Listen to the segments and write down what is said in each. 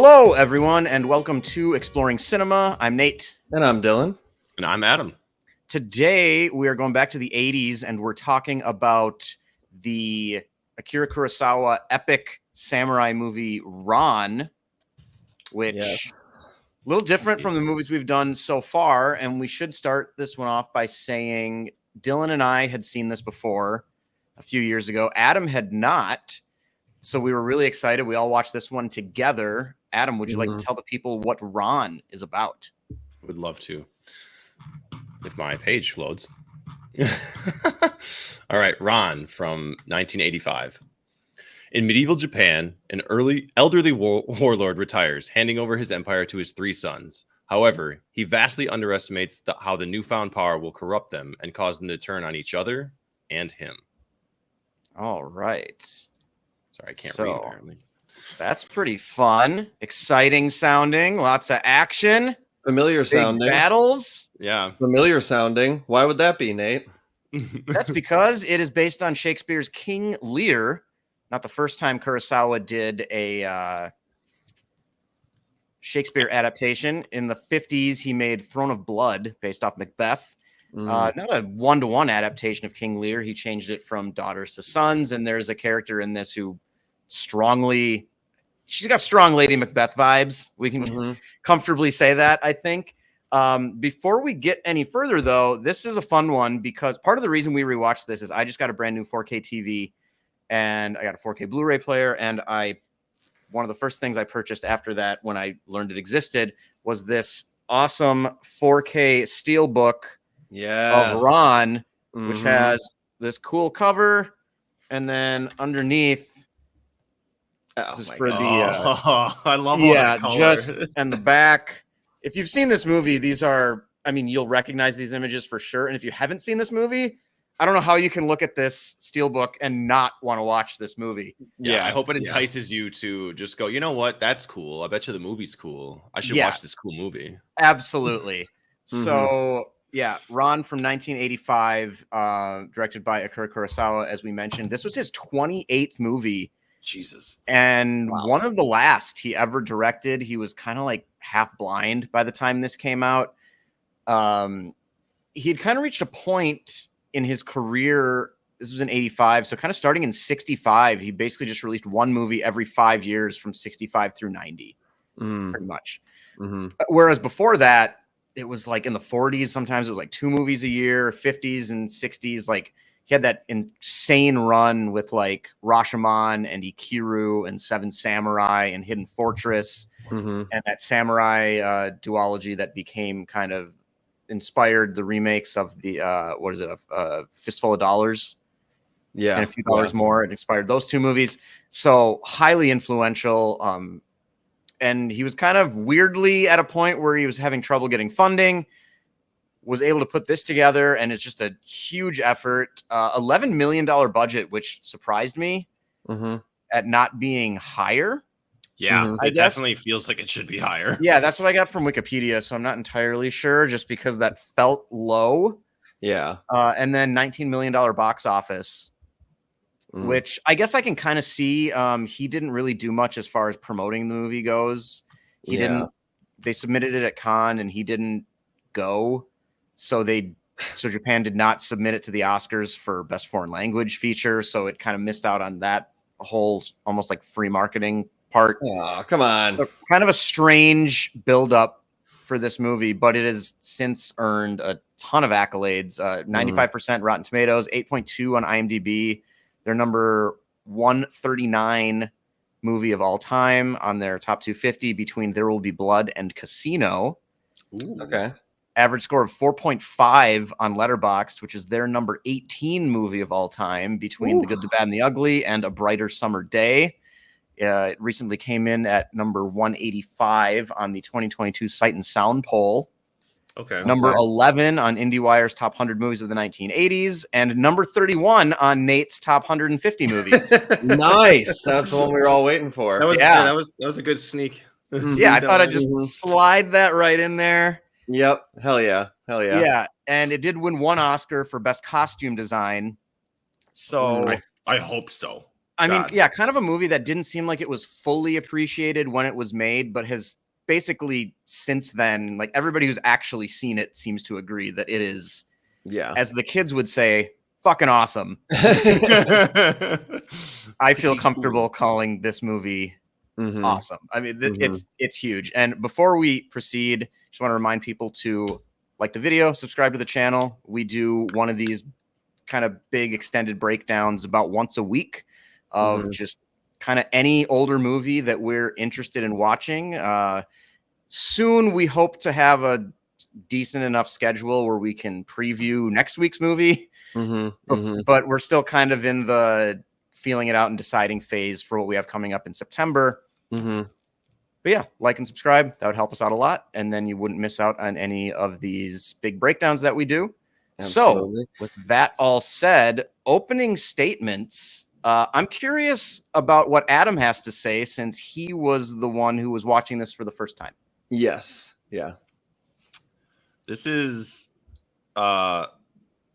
Hello, everyone, and welcome to Exploring Cinema. I'm Nate. And I'm Dylan. And I'm Adam. Today, we are going back to the 80s, and we're talking about the Akira Kurosawa epic samurai movie, Ran, which Yes. a little different from the movies we've done so far. And we should start this one off by saying Dylan and I had seen this before a few years ago. Adam had not. So we were really excited. We all watched this one together. Adam, would you like to tell the people what Ran is about? Would love to. If my page loads. All right, Ran from 1985. In medieval Japan, an elderly warlord retires, handing over his empire to his three sons. However, he vastly underestimates how the newfound power will corrupt them and cause them to turn on each other and him. All right. Sorry, I can't read apparently. That's pretty fun. Exciting sounding. Lots of action. Familiar sounding. Battles. Yeah. Familiar sounding. Why would that be, Nate? That's because it is based on Shakespeare's King Lear. Not the first time Kurosawa did a Shakespeare adaptation. In the 50s, he made Throne of Blood based off Macbeth. Not a one-to-one adaptation of King Lear. He changed it from daughters to sons, and there's a character in this who she's got strong Lady Macbeth vibes. We can comfortably say that, I think. Before we get any further, though, this is a fun one because part of the reason we rewatched this is I just got a brand new 4K TV and I got a 4K Blu-ray player. And one of the first things I purchased after that when I learned it existed was this awesome 4K steelbook of Ran, which has this cool cover. And then underneath, this is for I love all that color. And the back. If you've seen this movie, you'll recognize these images for sure. And if you haven't seen this movie, I don't know how you can look at this steelbook and not want to watch this movie. Yeah, I hope it entices you to just go, you know what? That's cool. I bet you the movie's cool. I should watch this cool movie. Absolutely. So, Ran from 1985, directed by Akira Kurosawa, as we mentioned. This was his 28th movie. Jesus. And one of the last he ever directed. He was kind of like half blind by the time this came out. He had kind of reached a point in his career. This was in 85. So kind of starting in 65, he basically just released one movie every 5 years from 65 through 90, pretty much. Whereas before that, it was like in the 40s. Sometimes it was like 2 movies a year, 50s and 60s. Like he had that insane run with like Rashomon and Ikiru and Seven Samurai and Hidden Fortress and that samurai duology that became kind of inspired the remakes of the Fistful of Dollars, and a few dollars more. It inspired those 2 movies. So highly influential. And he was kind of weirdly at a point where he was having trouble getting funding, was able to put this together, and it's just a huge effort. $11 million budget, which surprised me at not being higher. Yeah, it definitely feels like it should be higher. Yeah, that's what I got from Wikipedia, so I'm not entirely sure, just because that felt low. Yeah. And then $19 million box office, which I guess I can kind of see. He didn't really do much as far as promoting the movie goes. They submitted it at Cannes, and he didn't go. So Japan did not submit it to the Oscars for Best Foreign Language feature. So it kind of missed out on that whole almost like free marketing part. Oh, come on. So kind of a strange buildup for this movie, but it has since earned a ton of accolades. 95% Rotten Tomatoes, 8.2 on IMDb. Their number 139 movie of all time on their top 250 between There Will Be Blood and Casino. Ooh. Okay. Average score of 4.5 on Letterboxd, which is their number 18 movie of all time between The Good, the Bad, and the Ugly and A Brighter Summer Day. It recently came in at number 185 on the 2022 Sight and Sound poll. Okay. Number 11 on IndieWire's top 100 movies of the 1980s, and number 31 on Nate's top 150 movies. Nice. That's the one we were all waiting for. That was a good sneak. Yeah, I thought I'd just slide that right in there. Yep. Hell yeah. Yeah, and it did win 1 Oscar for Best Costume Design. So I hope so. I mean, yeah, kind of a movie that didn't seem like it was fully appreciated when it was made, but has basically since then, like everybody who's actually seen it seems to agree that it is, as the kids would say, fucking awesome. I feel comfortable calling this movie awesome. I mean, it's huge. And before we proceed, just want to remind people to like the video, subscribe to the channel. We do one of these kind of big extended breakdowns about once a week of just kind of any older movie that we're interested in watching. Soon we hope to have a decent enough schedule where we can preview next week's movie, but we're still kind of in the feeling it out and deciding phase for what we have coming up in September. But yeah, like and subscribe. That would help us out a lot. And then you wouldn't miss out on any of these big breakdowns that we do. Absolutely. So with that all said, opening statements. I'm curious about what Adam has to say since he was the one who was watching this for the first time. Yes. Yeah. This is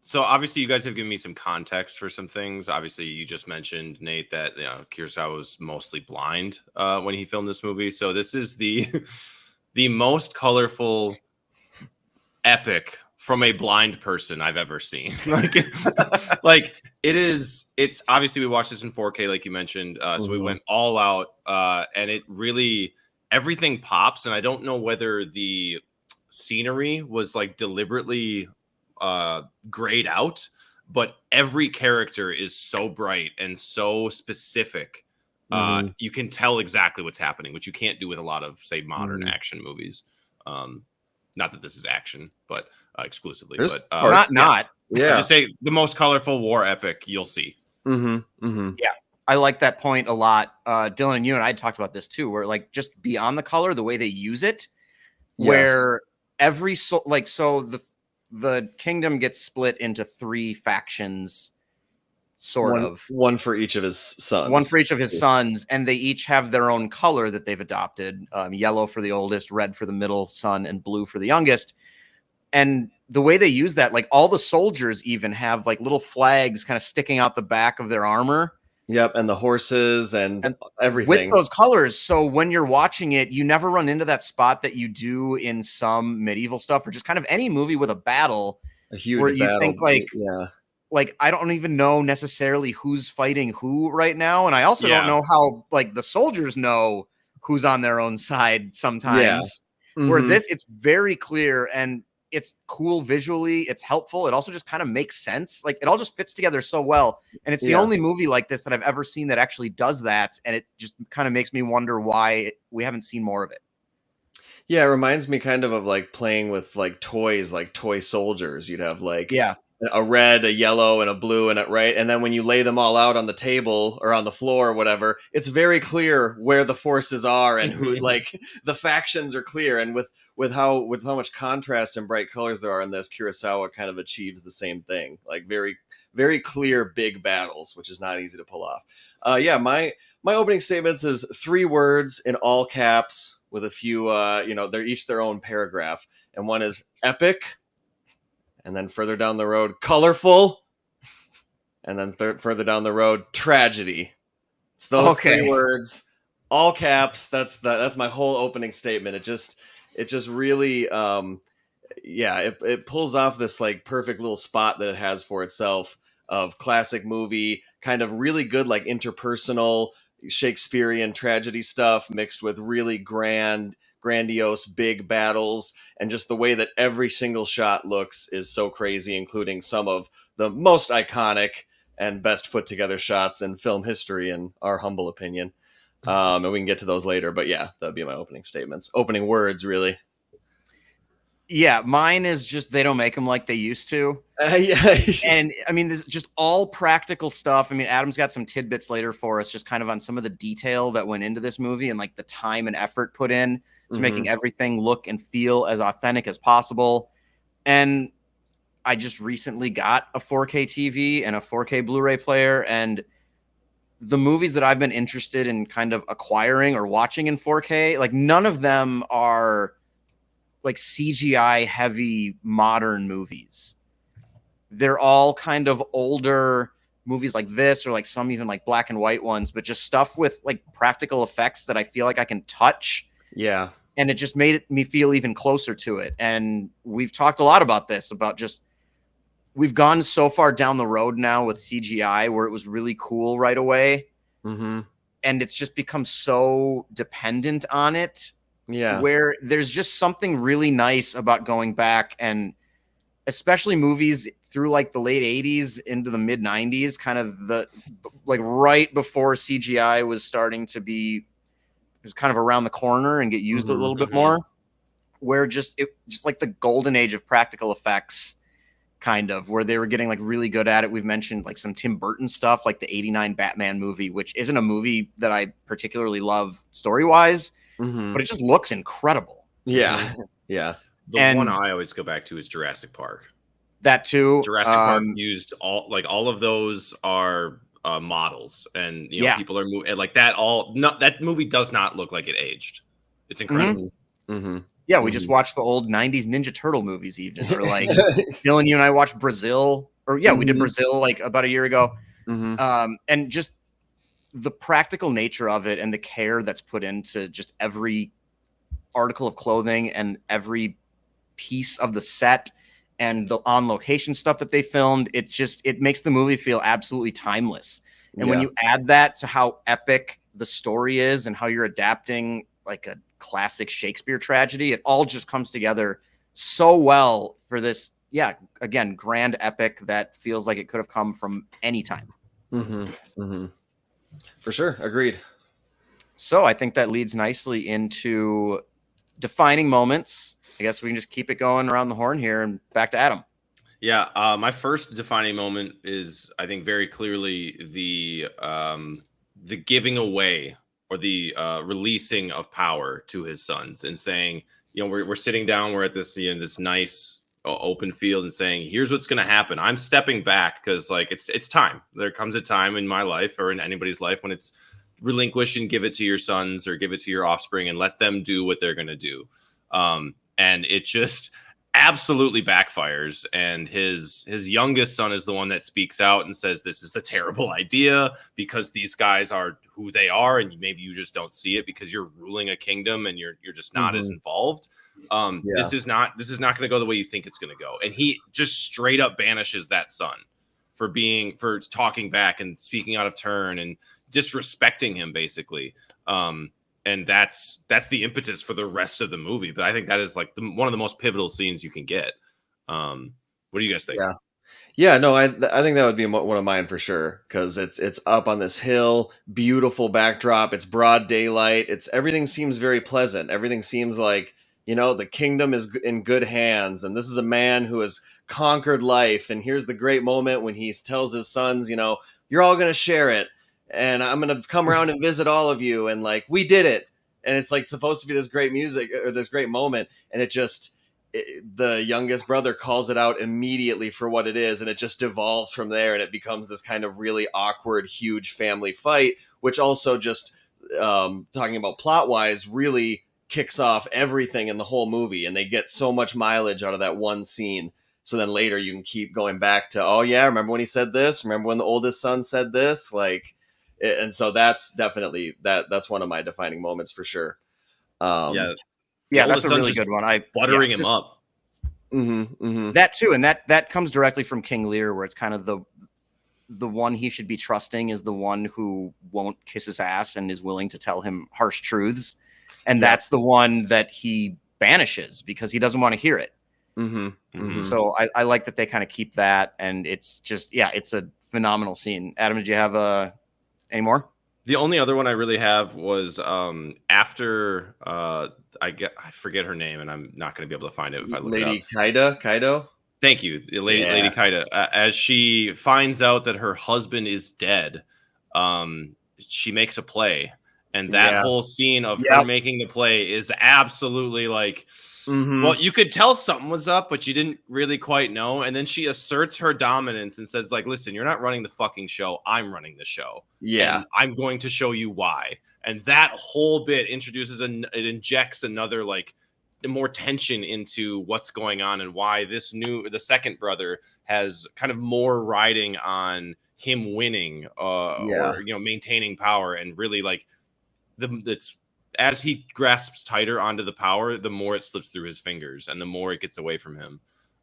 so obviously you guys have given me some context for some things. Obviously you just mentioned, Nate, that Kurosawa was mostly blind when he filmed this movie. So this is the most colorful epic from a blind person I've ever seen. Like it's obviously we watched this in 4K, like you mentioned. So we went all out, and it really, everything pops. And I don't know whether the scenery was like deliberately grayed out, but every character is so bright and so specific. You can tell exactly what's happening, which you can't do with a lot of, say, modern action movies. Not that this is action, but exclusively. There's but not. Yeah. I just say the most colorful war epic you'll see. Yeah, I like that point a lot. Dylan and you and I talked about this too, where like just beyond the color, the way they use it, where every so the kingdom gets split into 3 factions. One for each of his sons. One for each of his sons, and they each have their own color that they've adopted. Yellow for the oldest, red for the middle son, and blue for the youngest. And the way they use that, like all the soldiers even have like little flags kind of sticking out the back of their armor. Yep, and the horses and everything. With those colors, so when you're watching it, you never run into that spot that you do in some medieval stuff or just kind of any movie with a battle. A huge where you battle. think like I don't even know necessarily who's fighting who right now, and I also don't know how like the soldiers know who's on their own side sometimes. Where this, it's very clear and it's cool visually, it's helpful, it also just kind of makes sense. Like it all just fits together so well, and it's the only movie like this that I've ever seen that actually does that, and it just kind of makes me wonder why we haven't seen more of it. Yeah, it reminds me kind of like playing with like toys, like toy soldiers. You'd have like a red, a yellow, and a blue, and and then when you lay them all out on the table or on the floor or whatever, it's very clear where the forces are and who like the factions are clear. And with how much contrast and bright colors there are in this, Kurosawa kind of achieves the same thing. Like very, very clear big battles, which is not easy to pull off. My opening statements is 3 words in all caps with a few they're each their own paragraph, and one is epic. And then further down the road, colorful. And then further down the road, tragedy. It's those 3 words, all caps. That's my whole opening statement. It just really, it pulls off this like perfect little spot that it has for itself of classic movie, kind of really good like interpersonal Shakespearean tragedy stuff mixed with really grandiose big battles, and just the way that every single shot looks is so crazy, including some of the most iconic and best put together shots in film history in our humble opinion. And we can get to those later, but yeah, that'd be my opening statements, opening words, really. Yeah, mine is just they don't make them like they used to. And I mean, this is just all practical stuff. I mean, Adam's got some tidbits later for us, just kind of on some of the detail that went into this movie and like the time and effort put in to making everything look and feel as authentic as possible. And I just recently got a 4K TV and a 4K Blu-ray player, and the movies that I've been interested in kind of acquiring or watching in 4K, like none of them are like CGI heavy modern movies. They're all kind of older, movies like this or like some even like black and white ones, but just stuff with like practical effects that I feel like I can touch. Yeah. And it just made me feel even closer to it. And we've talked a lot about this, about just we've gone so far down the road now with CGI where it was really cool right away. Mm-hmm. And it's just become so dependent on it. Yeah. Where there's just something really nice about going back, and especially movies through like the late 80s into the mid 90s, kind of the like right before CGI was starting to be, it was kind of around the corner and get used a little bit more, where just like the golden age of practical effects, kind of, where they were getting like really good at it. We've mentioned like some Tim Burton stuff, like the 89 Batman movie, which isn't a movie that I particularly love story-wise, but it just looks incredible. Yeah. Yeah. The one I always go back to is Jurassic Park. That too. Jurassic Park used all of those are models, and you know, people are like that. That movie does not look like it aged. It's incredible. Yeah, we just watched the old 90s Ninja Turtle movies, even, or like Dylan, you and I watched Brazil, or we did Brazil like about a year ago. And just the practical nature of it and the care that's put into just every article of clothing and every piece of the set and the on location stuff that they filmed, it makes the movie feel absolutely timeless. And when you add that to how epic the story is and how you're adapting like a classic Shakespeare tragedy, it all just comes together so well for this, again, grand epic that feels like it could have come from any time. For sure. Agreed. So I think that leads nicely into defining moments. I guess we can just keep it going around the horn here and back to Adam. Yeah, my first defining moment is, I think, very clearly the giving away or the releasing of power to his sons, and saying, you know, we're sitting down, we're at this this nice open field, and saying, here's what's going to happen. I'm stepping back because like it's time. There comes a time in my life or in anybody's life when it's relinquish and give it to your sons or give it to your offspring and let them do what they're going to do. And it just absolutely backfires. And his youngest son is the one that speaks out and says, this is a terrible idea because these guys are who they are. And maybe you just don't see it because you're ruling a kingdom and you're just not as involved. This is not going to go the way you think it's going to go. And he just straight up banishes that son for talking back and speaking out of turn and disrespecting him, basically. And that's the impetus for the rest of the movie. But I think that is like one of the most pivotal scenes you can get. What do you guys think? Yeah, no, I think that would be one of mine for sure, because it's up on this hill, beautiful backdrop. It's broad daylight. Everything seems very pleasant. Everything seems like, you know, the kingdom is in good hands, and this is a man who has conquered life. And here's the great moment when he tells his sons, you know, you're all going to share it. And I'm going to come around and visit all of you. And like, we did it. And it's like supposed to be this great music or this great moment. And the youngest brother calls it out immediately for what it is. And it just devolves from there. And it becomes this kind of really awkward, huge family fight, which also just talking about plot wise really kicks off everything in the whole movie. And they get so much mileage out of that one scene. So then later you can keep going back to, oh yeah, remember when he said this? Remember when the oldest son said this? Like, and so that's definitely that's one of my defining moments for sure. Yeah, that's a really good one. Buttering him up. That too, and that comes directly from King Lear, where it's kind of the one he should be trusting is the one who won't kiss his ass and is willing to tell him harsh truths, and that's the one that he banishes because he doesn't want to hear it. So I like that they kind of keep that, and it's just it's a phenomenal scene. Adam, did you have any more? The only other one I really have was after I forget her name, and I'm not going to be able to find it if I look Lady it up. Kaido. Thank you, Lady Kaido. As she finds out that her husband is dead, she makes a play, and that whole scene of her making the play is absolutely like. Well, you could tell something was up, but you didn't really quite know. And then she asserts her dominance and says, like, listen, you're not running the fucking show. I'm running the show. Yeah. And I'm going to show you why. And that whole bit it injects another, like, more tension into what's going on and why the second brother has kind of more riding on him winning or maintaining power, and really like it's as he grasps tighter onto the power, the more it slips through his fingers and the more it gets away from him.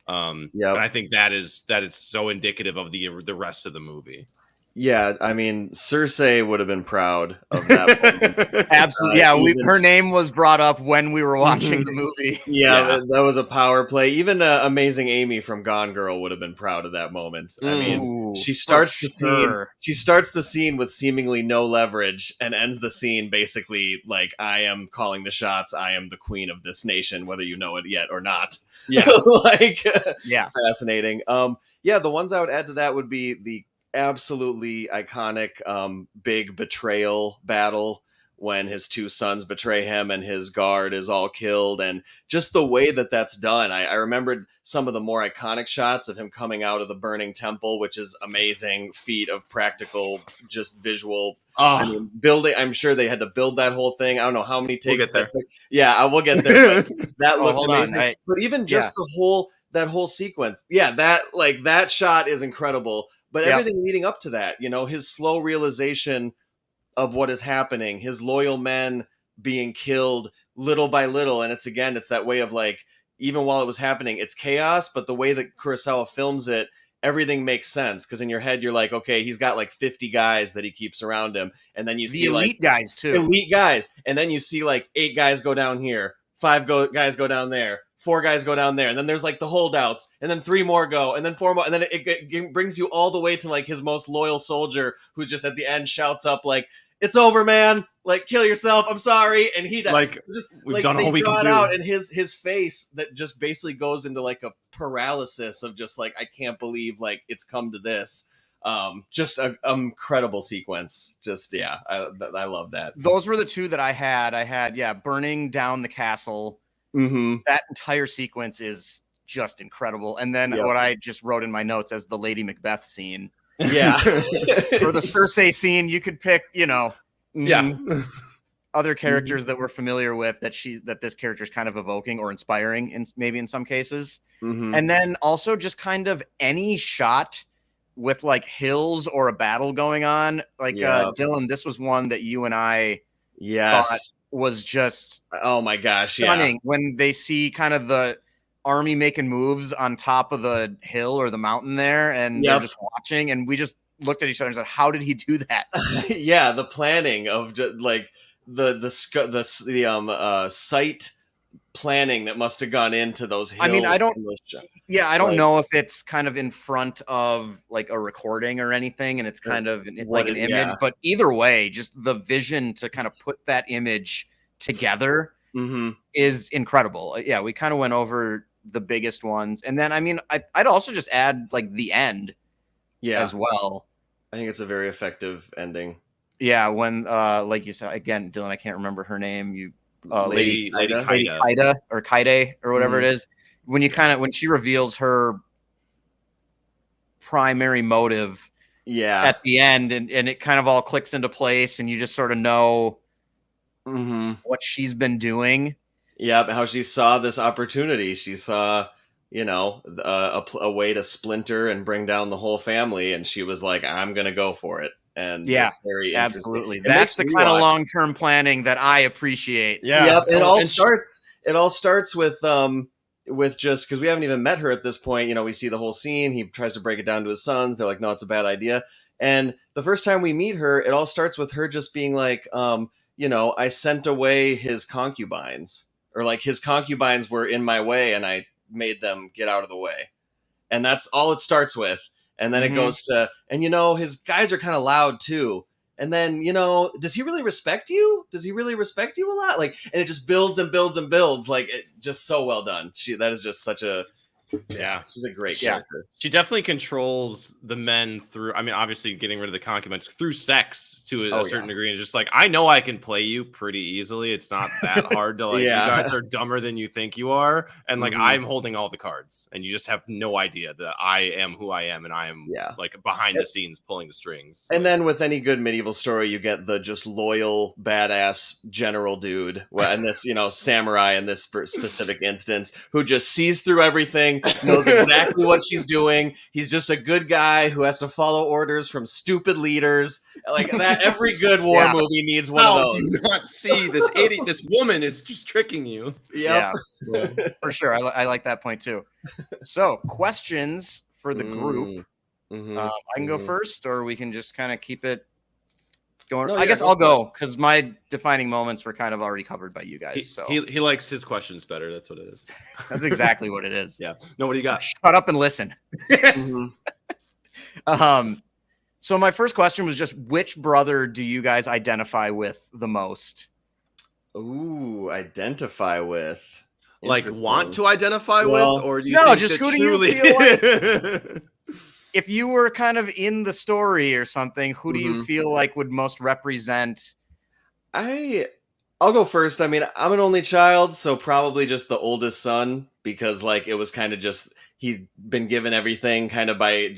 And I think that is so indicative of the rest of the movie. Yeah, I mean, Cersei would have been proud of that moment. Absolutely. Her name was brought up when we were watching the movie. Yeah, that was a power play. Even Amazing Amy from Gone Girl would have been proud of that moment. I mean, she starts the scene. She starts the scene with seemingly no leverage and ends the scene basically like, I am calling the shots. I am the queen of this nation, whether you know it yet or not. Yeah. Fascinating. The ones I would add to that would be the absolutely iconic big betrayal battle when his two sons betray him and his guard is all killed, and just the way that that's done. I remembered some of the more iconic shots of him coming out of the burning temple, which is amazing feat of practical, just visual. I mean, building. I'm sure they had to build that whole thing. I don't know how many takes. We'll get there. Yeah, I will get there. That looked amazing. But even just that whole sequence, that shot is incredible. But everything leading up to that, his slow realization of what is happening, his loyal men being killed little by little. And it's that way of like, even while it was happening, it's chaos, but the way that Kurosawa films it, everything makes sense. Because in your head, you're like, okay, he's got like 50 guys that he keeps around him. And then you see elite guys too. Elite guys. And then you see like 8 guys go down here, 5 guys go down there. 4 guys go down there, and then there's like the holdouts, and then 3 more go, and then 4 more, and then it brings you all the way to like his most loyal soldier, who just at the end shouts up like, "It's over, man! Like, kill yourself. I'm sorry." And he we've done all we can do. Out, and his face that just basically goes into like a paralysis of just like, I can't believe like it's come to this. Just an incredible sequence. Just I love that. Those were the 2 that I had. Burning down the castle. Mm-hmm. That entire sequence is just incredible. And then what I just wrote in my notes as the Lady Macbeth scene. Yeah. Or the Cersei scene, you could pick, other characters that we're familiar with that this character is kind of evoking or inspiring maybe in some cases. Mm-hmm. And then also just kind of any shot with like hills or a battle going on. Like Dylan, this was one that you and I thought was just oh my gosh, stunning when they see kind of the army making moves on top of the hill or the mountain there, and they're just watching, and we just looked at each other and said, how did he do that? The planning of just like the site planning that must have gone into those hills. I mean, I don't know if it's kind of in front of like a recording or anything, and it's kind of like an image, but either way, just the vision to kind of put that image together is incredible. We kind of went over the biggest ones, and then I mean, I'd also just add like the end as well. I think it's a very effective ending. When like you said again, Dylan, I can't remember her name. Lady Kaida or Kaide or whatever it is. When she reveals her primary motive at the end, and it kind of all clicks into place, and you just sort of know what she's been doing. How she saw this opportunity. She saw, a way to splinter and bring down the whole family, and she was like, I'm going to go for it. And it's very absolutely. That's the kind of long-term planning that I appreciate. It all starts with just because we haven't even met her at this point. We see the whole scene. He tries to break it down to his sons. They're like, no, it's a bad idea. And the first time we meet her, it all starts with her just being like, I sent away his concubines, or like his concubines were in my way and I made them get out of the way. And that's all it starts with. And then it goes to, and his guys are kind of loud too. And then, does he really respect you? Does he really respect you a lot? Like, and it just builds and builds and builds. Like, it just so well done. That is just such a, she's a great character. She definitely controls the men through, I mean, obviously getting rid of the concubines through sex to a certain degree. And just like, I know I can play you pretty easily. It's not that hard to like, you guys are dumber than you think you are. And like, I'm holding all the cards and you just have no idea that I am who I am. And I am like behind the scenes pulling the strings. And then with any good medieval story, you get the just loyal, badass general dude. And this, samurai in this specific instance, who just sees through everything, knows exactly what she's doing. He's just a good guy who has to follow orders from stupid leaders. Like that, every good war movie needs one of those. Do you not see this idiot? This woman is just tricking you. Yep. Yeah, for sure. I like that point too. So, questions for the group. I can go first, or we can just kind of keep it going. No, I guess I'll go because my defining moments were kind of already covered by you guys. So he likes his questions better. That's what it is. That's exactly what it is. Yeah. No, what do you got? Shut up and listen. So my first question was just, which brother do you guys identify with the most? Ooh, identify with. Like want to identify with, or do you no, think just who truly... do you feel like? If you were kind of in the story or something, who do you feel like would most represent? I'll go first. I mean, I'm an only child, so probably just the oldest son, because like it was kind of just he's been given everything kind of by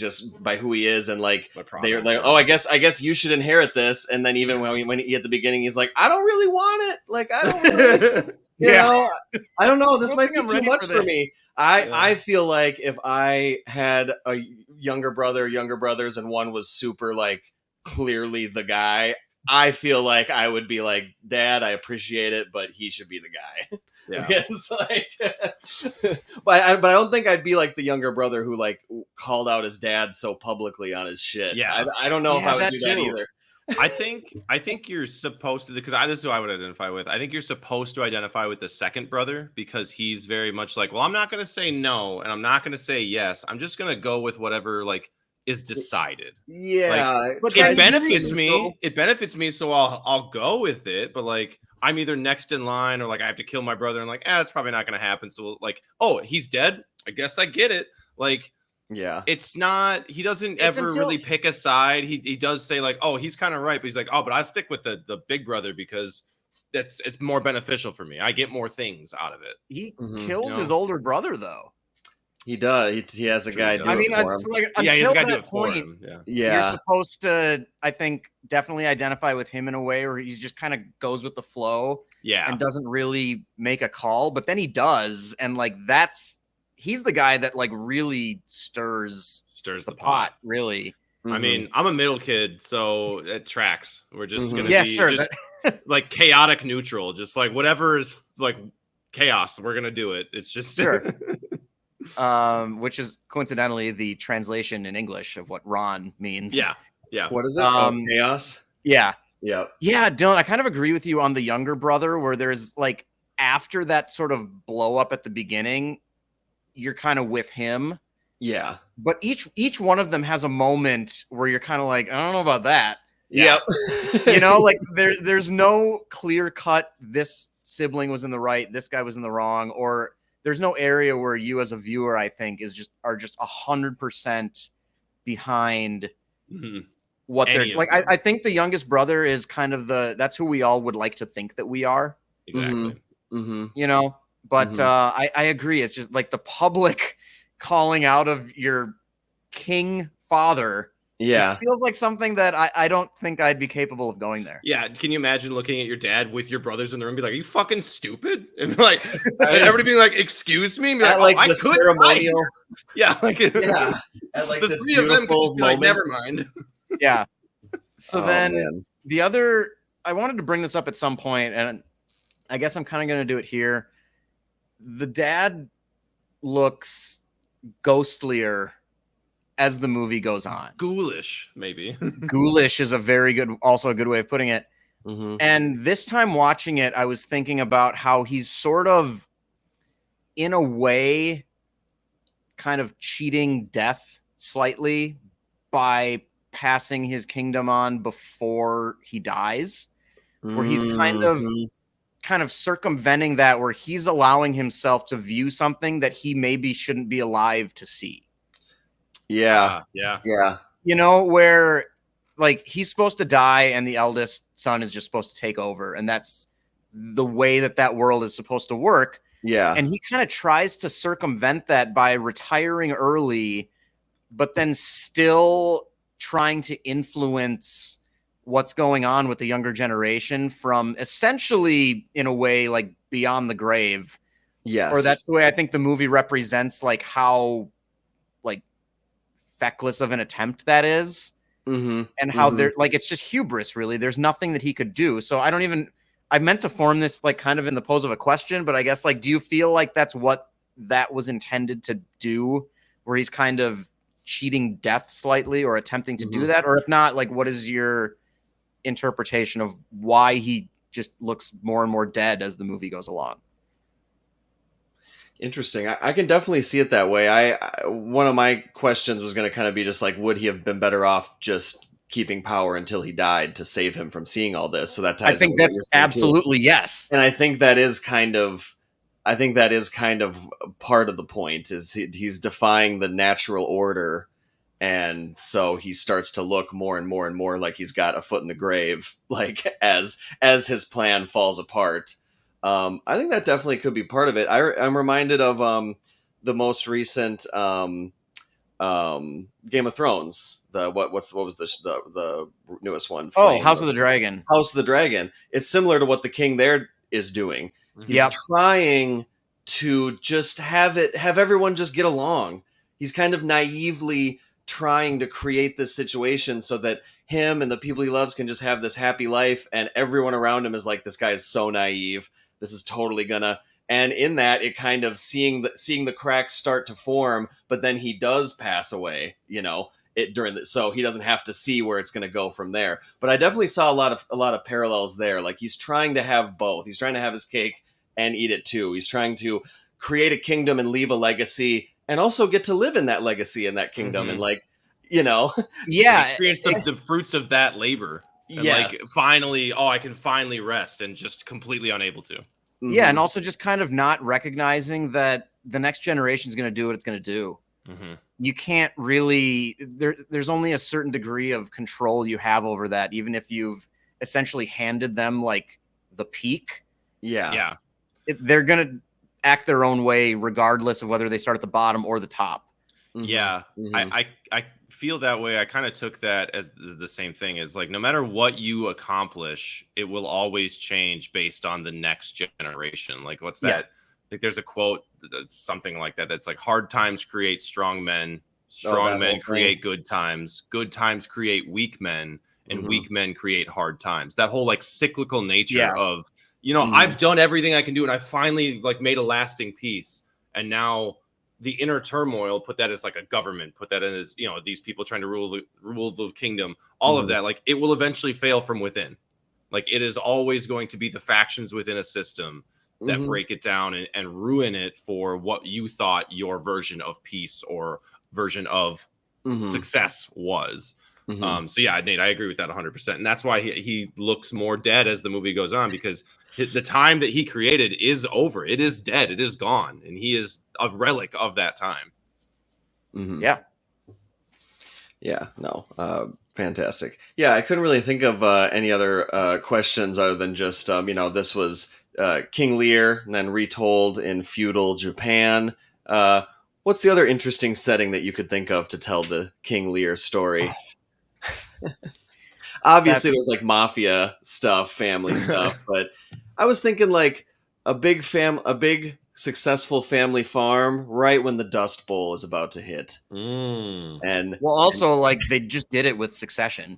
who he is, and like they're like, oh, I guess you should inherit this, and then even when he at the beginning he's like, I don't really want it, like I don't really, you know, I don't know, this might be too much for me. I feel like if I had a younger brothers, and one was super like clearly the guy, I feel like I would be like, Dad, I appreciate it, but he should be the guy. Yeah. It's like, but I don't think I'd be like the younger brother who like called out his dad so publicly on his shit. Yeah. I don't know if I would do that either. I think you're supposed to, because this is who I would identify with. I think you're supposed to identify with the second brother, because he's very much like, well, I'm not going to say no, and I'm not going to say yes. I'm just going to go with whatever like is decided. Yeah, like, it benefits me. It benefits me, so I'll go with it. But like, I'm either next in line, or like I have to kill my brother, and like, it's probably not going to happen. So like, oh, he's dead. I guess I get it. Like. Yeah, it's not. He doesn't ever really pick a side. He does say like, "Oh, he's kind of right," but he's like, "Oh, but I stick with the big brother because it's more beneficial for me. I get more things out of it." He kills his older brother though. He does. He has a guy. I mean, like, until that point, you're supposed to, I think, definitely identify with him in a way where he just kind of goes with the flow, and doesn't really make a call. But then he does, and like he's the guy that like really stirs the pot, really. I mean, I'm a middle kid, so it tracks. We're just gonna be just like chaotic neutral, just like whatever is like chaos, we're gonna do it. It's just Mm-hmm. Which is coincidentally the translation in English of what Ron means. Yeah. What is it? Chaos. Yeah. Yeah, Dylan, I kind of agree with you on the younger brother, where there's like after that sort of blow up at the beginning, you're kind of with him. Yeah. But each one of them has a moment where you're kind of like, I don't know about that. Yep. You know, like there's no clear cut, this sibling was in the right, this guy was in the wrong, or there's no area where you as a viewer, I think, are just 100% behind what they're like. I think the youngest brother is kind of that's who we all would like to think that we are. Exactly. You know? But I agree. It's just like the public calling out of your king father. Yeah, feels like something that I don't think I'd be capable of going there. Yeah, can you imagine looking at your dad with your brothers in the room and be like, "Are you fucking stupid?" And like, everybody being like, "Excuse me," and be like, the ceremonial. Yeah, like at like the three of them could just be like, "Never mind." Yeah. So then the other, I wanted to bring this up at some point, and I guess I'm kind of going to do it here. The dad looks ghostlier as the movie goes on. Ghoulish, maybe. Ghoulish is also a good way of putting it. And this time watching it, I was thinking about how he's sort of, in a way, kind of cheating death slightly by passing his kingdom on before he dies, where he's kind of circumventing that, where he's allowing himself to view something that he maybe shouldn't be alive to see. Yeah. You know, where like he's supposed to die and the eldest son is just supposed to take over. And that's the way that world is supposed to work. Yeah. And he kind of tries to circumvent that by retiring early, but then still trying to influence what's going on with the younger generation from essentially, in a way, like beyond the grave. Yes. Or that's the way I think the movie represents like how like feckless of an attempt that is. And how they're like, it's just hubris, really. There's nothing that he could do. So I meant to form this like kind of in the pose of a question, but I guess like, do you feel like that's what that was intended to do, where he's kind of cheating death slightly or attempting to do that? Or if not, like, what is your interpretation of why he just looks more and more dead as the movie goes along? Interesting. I can definitely see it that way. One of my questions was going to kind of be just like, would he have been better off just keeping power until he died to save him from seeing all this? So that ties. I think that's absolutely yes. And I think that is kind of part of the point is he's defying the natural order. And so he starts to look more and more and more like he's got a foot in the grave, like as his plan falls apart. I think that definitely could be part of it. I'm reminded of the most recent Game of Thrones. What was the newest one? House of the Dragon. House of the Dragon. It's similar to what the king there is doing. He's trying to just have everyone just get along. He's kind of naively trying to create this situation so that him and the people he loves can just have this happy life, and everyone around him is like, this guy is so naive. This is totally gonna. And in that, it kind of seeing the cracks start to form, but then he does pass away, so he doesn't have to see where it's going to go from there. But I definitely saw a lot of parallels there. Like, he's trying to have both. He's trying to have his cake and eat it too. He's trying to create a kingdom and leave a legacy, and also get to live in that legacy in that kingdom, and experience the fruits of that labor. And yes. I can finally rest, and just completely unable to. Yeah, and also just kind of not recognizing that the next generation is going to do what it's going to do. You can't really, there's only a certain degree of control you have over that, even if you've essentially handed them like the peak. Yeah. They're going to act their own way regardless of whether they start at the bottom or the top. Yeah. I feel that way. I kind of took that as the same thing, as like, no matter what you accomplish, it will always change based on the next generation. Like, what's that? I think there's a quote that's something like that. That's like, hard times create strong men. Strong men create good times create weak men, and weak men create hard times. That whole like cyclical nature of, I've done everything I can do, and I finally like made a lasting peace. And now the inner turmoil, put that as like a government, put that in as, these people trying to rule the kingdom, all of that, like, it will eventually fail from within. Like, it is always going to be the factions within a system that break it down and ruin it for what you thought your version of peace or version of success was. So yeah, Nate, I agree with that 100%. And that's why he looks more dead as the movie goes on, because the time that he created is over. It is dead. It is gone. And he is a relic of that time. Yeah. Yeah. No. Fantastic. Yeah. I couldn't really think of any other questions other than just, this was King Lear and then retold in feudal Japan. What's the other interesting setting that you could think of to tell the King Lear story? Obviously, there's like mafia stuff, family stuff, but I was thinking like a big successful family farm right when the Dust Bowl is about to hit. And like they just did it with Succession.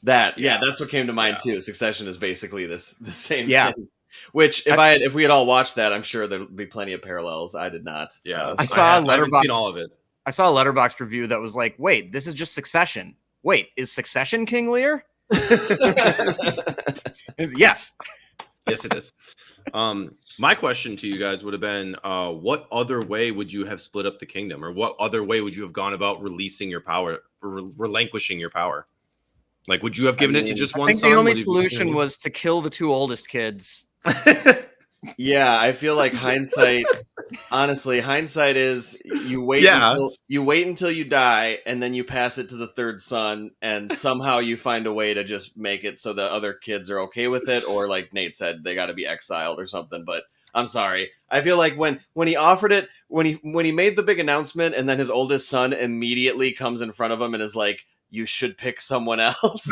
That's what came to mind too. Succession is basically the same thing. Which if we had all watched that, I'm sure there'd be plenty of parallels. I did not. Yeah, I haven't seen all of it. I saw a Letterboxd review that was like, "Wait, this is just Succession. Wait, is Succession King Lear?" Yes. Yes, it is. My question to you guys would have been, what other way would you have split up the kingdom, or what other way would you have gone about releasing your power, or relinquishing your power? Like, would you have given it to just one son? I think the only solution was to kill the two oldest kids. Yeah, I feel like hindsight is you wait until you die, and then you pass it to the third son, and somehow you find a way to just make it so the other kids are okay with it, or like Nate said, they got to be exiled or something. But I'm sorry, I feel like when he offered it, when he made the big announcement, and then his oldest son immediately comes in front of him and is like, "You should pick someone else."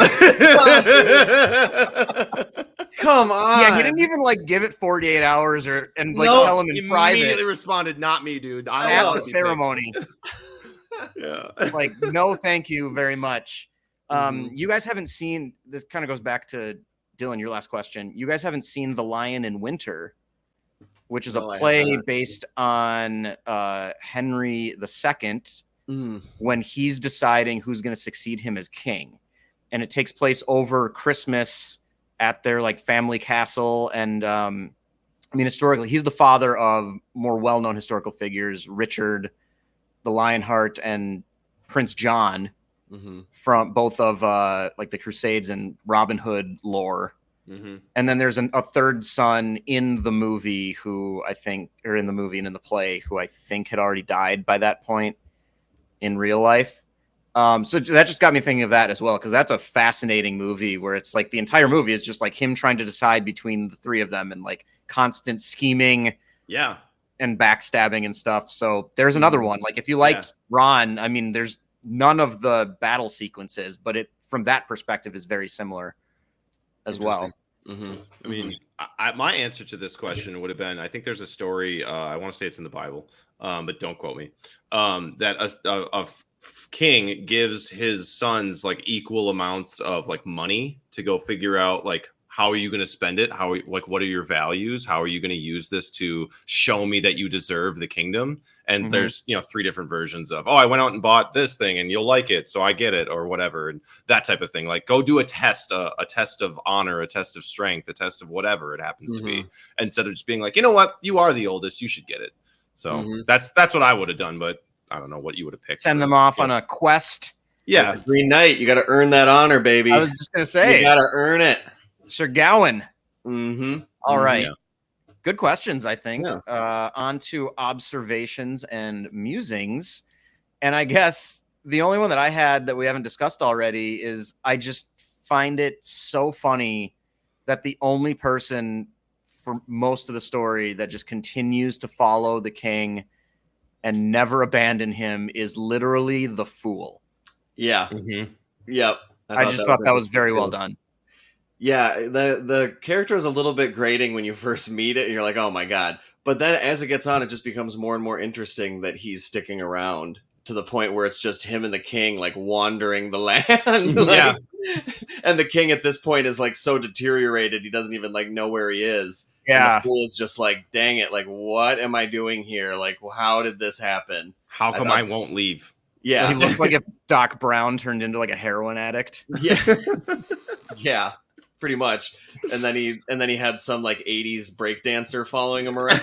Come come on. Yeah, he didn't even like give it 48 hours and tell him in private. Immediately responded, "Not me, dude. I at don't the want ceremony." Yeah. Like, no, thank you very much. Mhm. You guys haven't seen this. Kind of goes back to Dylan, your last question. You guys haven't seen The Lion in Winter, which is No, a I have play not. based on Henry II Mm. when he's deciding who's going to succeed him as king, and it takes place over Christmas at their like family castle. And I mean, historically, he's the father of more well-known historical figures, Richard the Lionheart and Prince John, Mhm. from both of like the Crusades and Robin Hood lore. Mm-hmm. And then there's a third son in the movie who I think, or in the movie and in the play, who I think had already died by that point in real life. So that just got me thinking of that as well, because that's a fascinating movie where it's like the entire movie is just like him trying to decide between the three of them and like constant scheming. Yeah. And backstabbing and stuff. So there's another one. Like if you like Ron, I mean, there's none of the battle sequences, but it from that perspective is very similar as well. Mm-hmm. I mean, my answer to this question would have been, I think there's a story, I want to say it's in the Bible, but don't quote me, that a king gives his sons like equal amounts of like money to go figure out like, how are you going to spend it? What are your values? How are you going to use this to show me that you deserve the kingdom? And there's, 3 different versions of, I went out and bought this thing and you'll like it, so I get it, or whatever. And that type of thing. Like, go do a test of honor, a test of strength, a test of whatever it happens to be, instead of just being like, you know what, you are the oldest, you should get it. So that's what I would have done, but I don't know what you would have picked. Send them off on a quest. Yeah. Like Green Knight, you got to earn that honor, baby. I was just going to say. You got to earn it. Sir Gawain. Mm-hmm. All right. Yeah. Good questions, I think. Yeah. On to observations and musings. And I guess the only one that I had that we haven't discussed already is I just find it so funny that the only person for most of the story that just continues to follow the king and never abandon him is literally the fool. Yeah. Mm-hmm. Yep. I just thought that was very well done. Yeah, the character is a little bit grating when you first meet it. And you're like, oh my god. But then as it gets on, it just becomes more and more interesting that he's sticking around to the point where it's just him and the king like wandering the land. Yeah. And the king at this point is like so deteriorated he doesn't even like know where he is. Yeah. And the fool is just like, dang it, like what am I doing here? Like how did this happen? How come I won't leave? Yeah. He looks like if Doc Brown turned into like a heroin addict. Yeah. Yeah. Pretty much. And then he had some like 80s breakdancer following him around.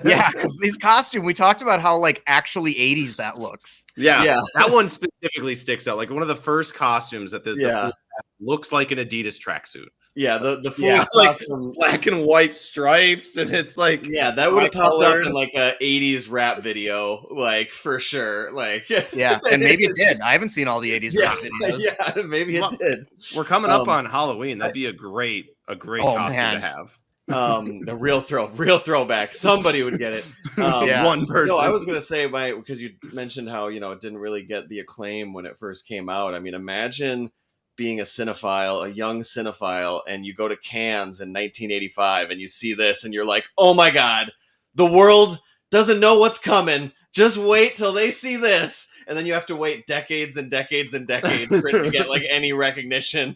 Yeah, because his costume, we talked about how like actually 80s that looks. Yeah. That one specifically sticks out. Like one of the first costumes that the fool looks like an Adidas tracksuit. Yeah, the fool's costume, like black and white stripes, and it's like that would have popped up in like a 80s rap video, like for sure. Like yeah, and maybe it did. I haven't seen all the 80s rap videos. Yeah, maybe it did. We're coming up on Halloween. That'd be a great costume to have. The real throwback. Somebody would get it. One person. No, I was gonna say because you mentioned how it didn't really get the acclaim when it first came out. I mean, imagine being a cinephile, a young cinephile, and you go to Cannes in 1985 and you see this and you're like, oh my god, the world doesn't know what's coming. Just wait till they see this. And then you have to wait decades and decades and decades for it to get like any recognition.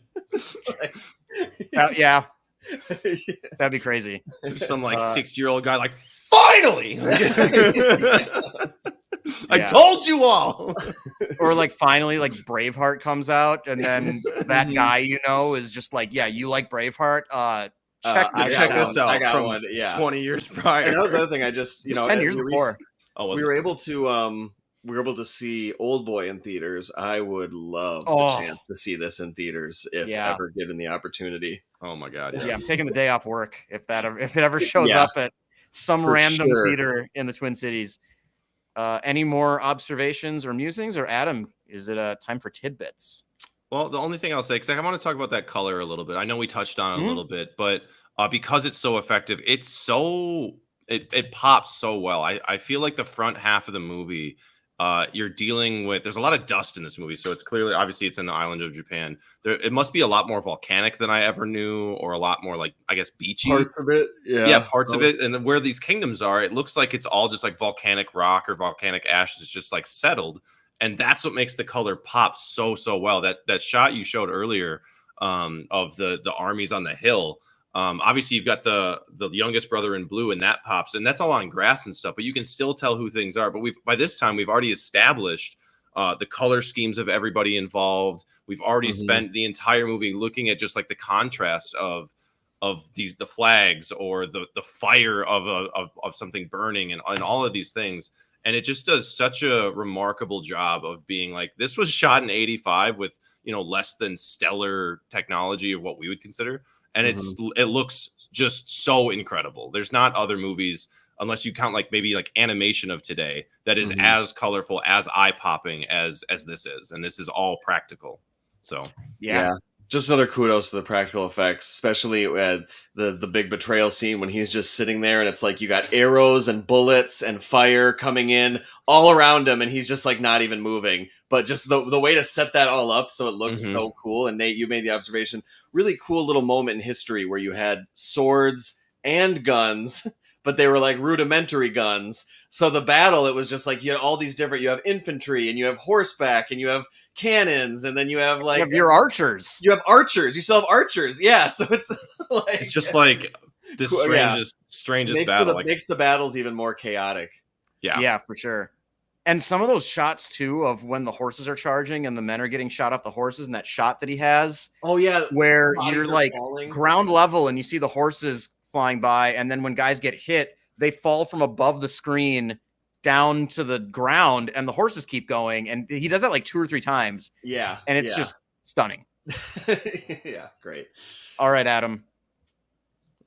Yeah. That'd be crazy. Some like 60-year-old guy like, finally! I told you all. Or like finally like Braveheart comes out and then that guy is just like, yeah, you like Braveheart? Check this out. I got one. 20 years prior. And that was the other thing. I just 10 years before. We were able to see Old Boy in theaters. I would love the chance to see this in theaters if ever given the opportunity. Oh my god! Yeah, I'm taking the day off work if it ever shows up at some random theater in the Twin Cities. Any more observations or musings, or Adam? Is it time for tidbits? Well, the only thing I'll say, because I want to talk about that color a little bit. I know we touched on it a little bit, but because it's so effective, it pops so well. I feel like the front half of the movie you're dealing with, there's a lot of dust in this movie, so it's clearly, obviously it's in the island of Japan. It must be a lot more volcanic than I ever knew, or a lot more like, I guess, beachy. Parts of it, yeah, parts of it. And where these kingdoms are, it looks like it's all just like volcanic rock or volcanic ash is just like settled, and that's what makes the color pop so well. That shot you showed earlier of the armies on the hill. Obviously, you've got the youngest brother in blue, and that pops, and that's all on grass and stuff. But you can still tell who things are. But by this time we've already established the color schemes of everybody involved. We've already spent the entire movie looking at just like the contrast of the flags or the fire of something burning and all of these things. And it just does such a remarkable job of being like, this was shot in 85 with less than stellar technology of what we would consider. And it looks just so incredible. There's not other movies, unless you count like maybe like animation of today, that is as colorful, as eye-popping as this is. And this is all practical. So yeah. Just another kudos to the practical effects, especially at the big betrayal scene when he's just sitting there and it's like you got arrows and bullets and fire coming in all around him and he's just like not even moving. But just the way to set that all up so it looks so cool. And Nate, you made the observation, really cool little moment in history where you had swords and guns, but they were like rudimentary guns. So the battle, it was just like you had all these different, you have infantry and you have horseback and you have cannons, and then you have like your archers. You have archers. You still have archers. Yeah, so it's like it's just like this strangest battle. Makes the battles even more chaotic. Yeah, for sure. And some of those shots too of when the horses are charging and the men are getting shot off the horses, and that shot that he has. Oh yeah, where you're like ground level and you see the horses flying by, and then when guys get hit, they fall from above the screen down to the ground and the horses keep going, and he does that like 2 or 3 times. Yeah. And it's just stunning. Yeah, great. All right, Adam.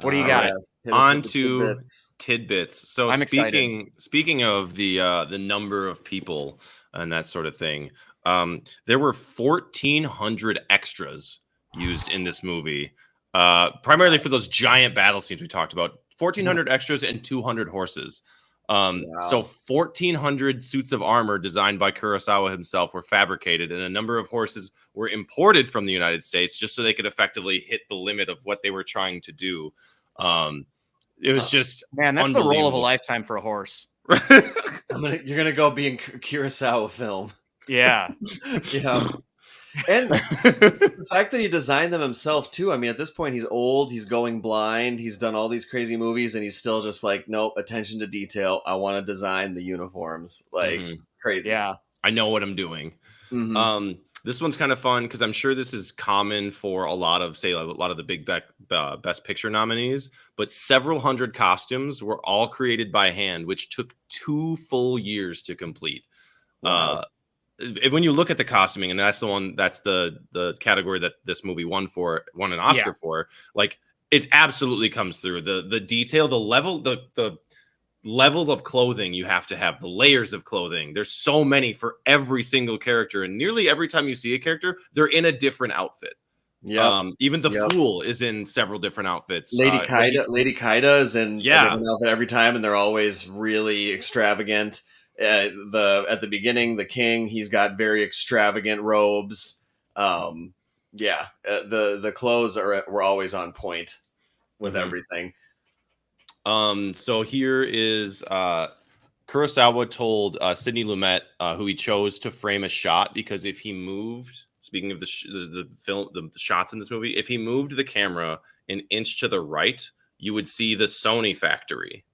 What do you got? On to tidbits. So I'm speaking of the number of people and that sort of thing, there were 1,400 extras used in this movie, primarily for those giant battle scenes we talked about. 1,400 extras and 200 horses. So 1,400 suits of armor designed by Kurosawa himself were fabricated, and a number of horses were imported from the United States just so they could effectively hit the limit of what they were trying to do. It was just, man, that's the role of a lifetime for a horse. You're gonna go be in Kurosawa film. Yeah. Yeah. And the fact that he designed them himself too. I mean, at this point, he's old, he's going blind, he's done all these crazy movies, and he's still just like, nope, attention to detail. I want to design the uniforms. Like crazy. Yeah. I know what I'm doing. This one's kind of fun because I'm sure this is common for a lot of the big Best Picture nominees, but several hundred costumes were all created by hand, which took 2 full years to complete. Wow. When you look at the costuming, and that's the category that this movie won an Oscar for, like it absolutely comes through the detail, the level of clothing you have to have, the layers of clothing. There's so many for every single character, and nearly every time you see a character, they're in a different outfit. Yeah, even the fool is in several different outfits. Lady Kaida is in a different outfit every time, and they're always really extravagant. At the beginning, the king, he's got very extravagant robes. The clothes were always on point with everything. So here is Kurosawa told Sidney Lumet, who he chose to frame a shot, because if he moved, speaking of the shots in this movie, if he moved the camera an inch to the right, you would see the Sony factory.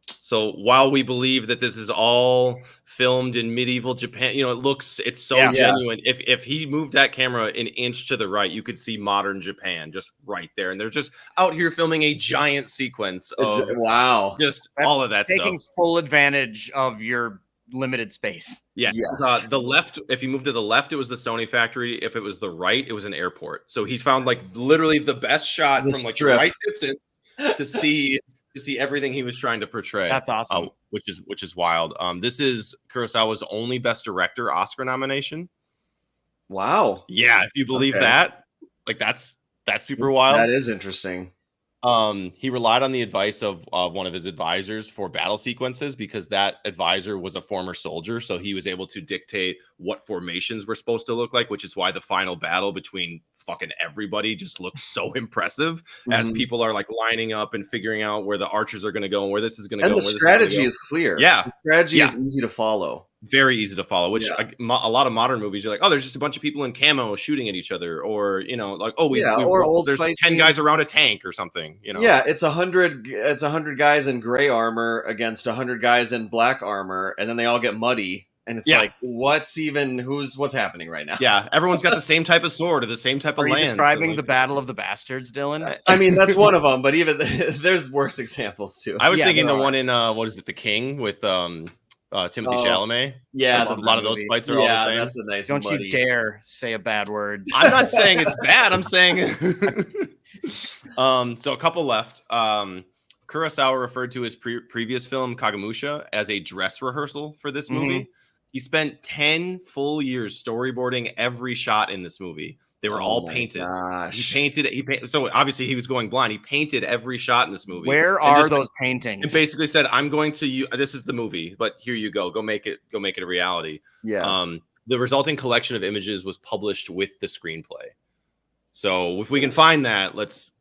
So while we believe that this is all filmed in medieval Japan, it's so genuine. If he moved that camera an inch to the right, you could see modern Japan just right there. And they're just out here filming a giant sequence of just all of that taking stuff. Full advantage of your limited space. Yeah. Yes. The left, if you move to the left, it was the Sony factory. If it was the right, it was an airport. So he's found like literally the best shot from like the right distance to see everything he was trying to portray. That's awesome. Which is wild. This is Kurosawa's only Best Director Oscar nomination. Wow. Yeah, if you believe that, like that's super wild. That is interesting. He relied on the advice of one of his advisors for battle sequences because that advisor was a former soldier. So he was able to dictate what formations were supposed to look like, which is why the final battle between fucking everybody just looks so impressive as people are like lining up and figuring out where the archers are going to go and where this is going to go. And the strategy is clear. Yeah. The strategy is easy to follow. Very easy to follow, which a lot of modern movies, you're like, oh, there's just a bunch of people in camo shooting at each other. Or, you know, like, oh, there's 10 guys around a tank or something, you know? Yeah, it's 100 guys in gray armor against 100 guys in black armor. And then they all get muddy. And it's like, what's happening right now? Yeah, everyone's got the same type of sword or the same type of lance. Are you describing the Battle of the Bastards, Dylan? I mean, that's one of them, but even there's worse examples too. I was thinking the one in what is it, The King with Timothy Chalamet. Yeah, a lot of those fights are all the same. That's a nice. Don't you dare say a bad word. I'm not saying it's bad. I'm saying. So a couple left. Kurosawa referred to his previous film Kagemusha as a dress rehearsal for this movie. He spent 10 full years storyboarding every shot in this movie. They were all painted. Gosh. He painted it. So obviously he was going blind. He painted every shot in this movie. Where are those paintings? And basically said, "I'm going to. This is the movie, but here you go. Go make it a reality." Yeah. The resulting collection of images was published with the screenplay. So if we can find that, let's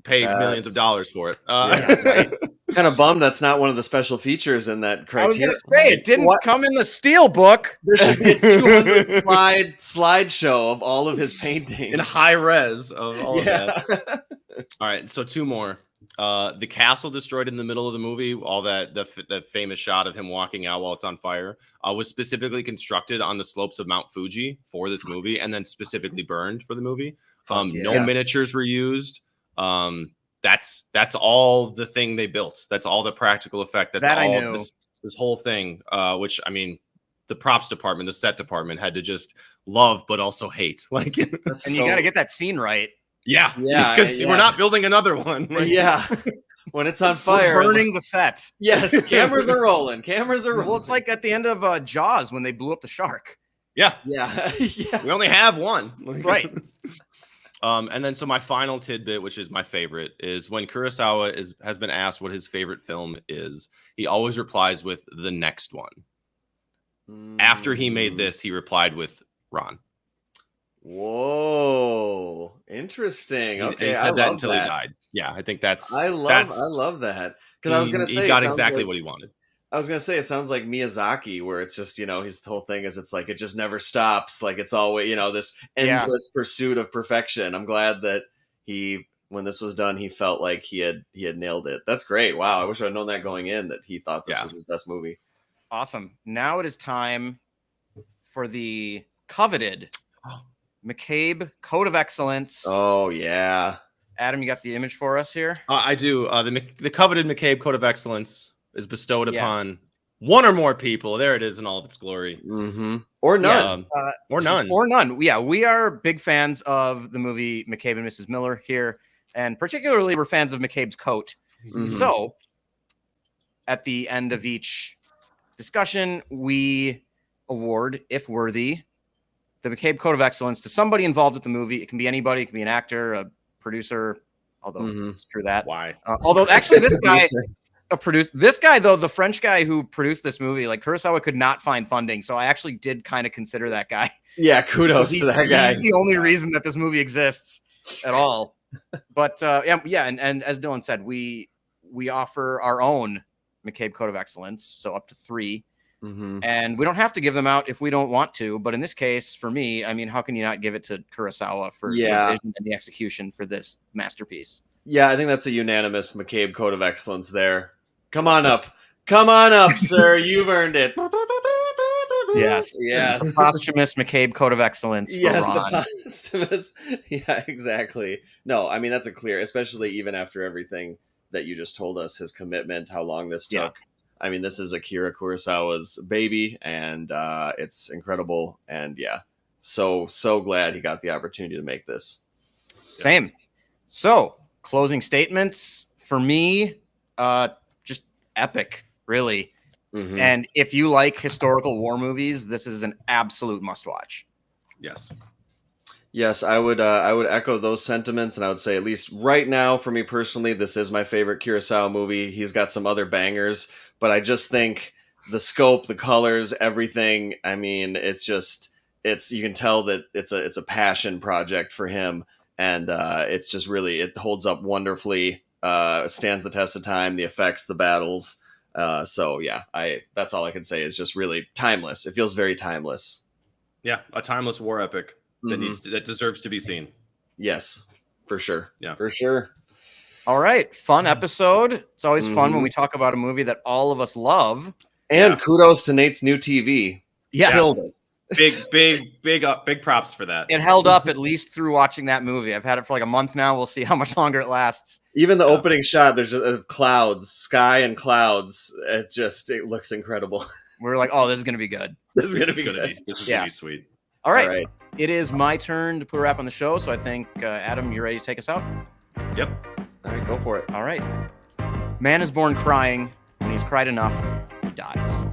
pay millions of dollars for it. Right. Kind of bummed that's not one of the special features in that criteria. I was gonna say, it didn't come in the steel book. There should be a 200 slideshow of all of his paintings in high res of all of that. All right, so two more. The castle destroyed in the middle of the movie, all that famous shot of him walking out while it's on fire, was specifically constructed on the slopes of Mount Fuji for this movie, and then specifically burned for the movie. No miniatures were used. That's all the thing they built. That's all the practical effect. That's all this whole thing. Which, I mean, the props department, the set department had to just love but also hate. Like, you got to get that scene right. Yeah, because we're not building another one. Right? Yeah, when it's on fire, we're burning the set. Yes, cameras are rolling. Well, it's like at the end of Jaws when they blew up the shark. Yeah. We only have one. Right. And then so my final tidbit, which is my favorite, is when Kurosawa has been asked what his favorite film is, he always replies with the next one. After he made this, he replied with Ron. Whoa, interesting. Okay, he said that until he died. Yeah, I think that's. I love that because I was gonna say he got exactly what he wanted. I was gonna say it sounds like Miyazaki, where it's just his whole thing is it's like it just never stops, like it's always this endless pursuit of perfection. I'm glad that when this was done, he felt like he had nailed it. That's great. Wow, I wish I'd known that going in that he thought this was his best movie. Awesome. Now it is time for the coveted McCabe Code of Excellence. Oh yeah, Adam, you got the image for us here? I do. The coveted McCabe Code of Excellence is bestowed upon one or more people. There it is in all of its glory. Or none. Or none. Or none. Yeah, we are big fans of the movie McCabe and Mrs. Miller here, and particularly we're fans of McCabe's coat. So at the end of each discussion, we award, if worthy, the McCabe Code of Excellence to somebody involved with the movie. It can be anybody. It can be an actor, a producer, although it's true that. Why? Although actually this guy... This guy, though, the French guy who produced this movie, like Kurosawa could not find funding, so I actually did kind of consider that guy. Yeah, kudos to that guy. He's the only reason that this movie exists at all. But and as Dylan said, we offer our own McCabe Code of Excellence, so up to 3, and we don't have to give them out if we don't want to. But in this case, for me, I mean, how can you not give it to Kurosawa for the vision and the execution for this masterpiece? Yeah, I think that's a unanimous McCabe Code of Excellence there. Come on up, sir. You've earned it. Yes. The posthumous McCabe Code of Excellence for Ron. The posthumous. Yeah, exactly. No, I mean, that's a clear, especially even after everything that you just told us, his commitment, how long this took. I mean, this is Akira Kurosawa's baby, and it's incredible. And so glad he got the opportunity to make this. Same. So, closing statements for me, just epic, really. And if you like historical war movies, this is an absolute must watch. Yes. Yes, I would echo those sentiments, and I would say, at least right now, for me personally, this is my favorite Kurosawa movie. He's got some other bangers, but I just think the scope, the colors, everything. I mean, it's you can tell that it's a passion project for him, and it's just really, it holds up wonderfully. Stands the test of time. The effects, the battles. So yeah, that's all I can say is just really timeless. It feels very timeless. Yeah, a timeless war epic that deserves to be seen. Yes, for sure. Yeah, for sure. All right, fun episode. It's always fun when we talk about a movie that all of us love. And kudos to Nate's new TV. Yes. Killed it. Big props for that. It held up at least through watching that movie. I've had it for like a month now. We'll see how much longer it lasts. Even the opening shot, there's just clouds, sky and clouds. It looks incredible. We're like, oh, this is gonna be good. This is gonna be sweet. All right. It is my turn to put a wrap on the show. So I think Adam, you ready to take us out? Yep. All right, go for it. All right. Man is born crying. When he's cried enough, he dies.